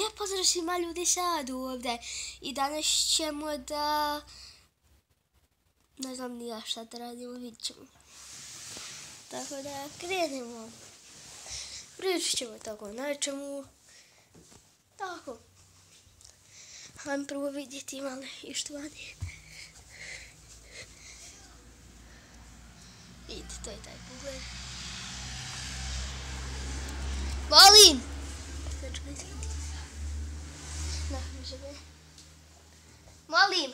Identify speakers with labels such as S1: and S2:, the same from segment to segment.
S1: Lijep pozdrav svima ljudi sad ovdje i danas ćemo da... Ne znam ni ja šta da radimo, vidit ćemo. Tako da krenemo. Pričat ćemo tako nečemu. Tako. Hajmo prvo vidjeti ima li išto vani. Vidite, to je taj pogled. Molim! Molim!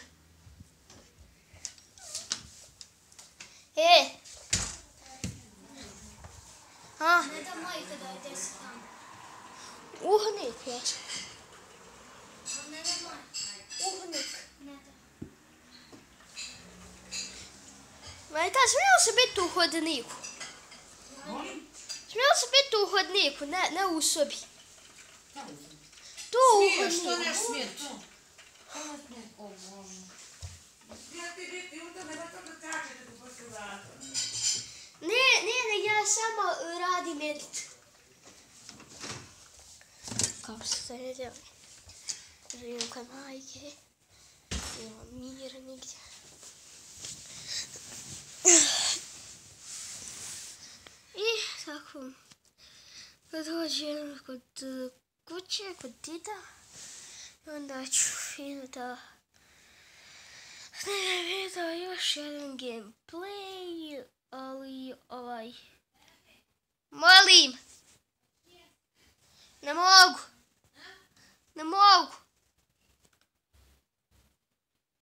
S2: Ne da majka da ide se tamo.
S1: Uhnik je.
S2: Ne da majka.
S1: Uhnik.
S2: Ne da.
S1: Majka, smijelo se biti u hodniku? Smijelo se biti u hodniku, ne u sobi. Tu u hodniku.
S3: Smiješ, to ne smiješ.
S1: Ne, ja samo radim edit. Kao se sve zove. Živim kod majke. Nema mira nigdje. I tako, kad dođem kod kuće, kod dida, onda ću da snimim video još jedan gameplay, ali molim! Ne mogu!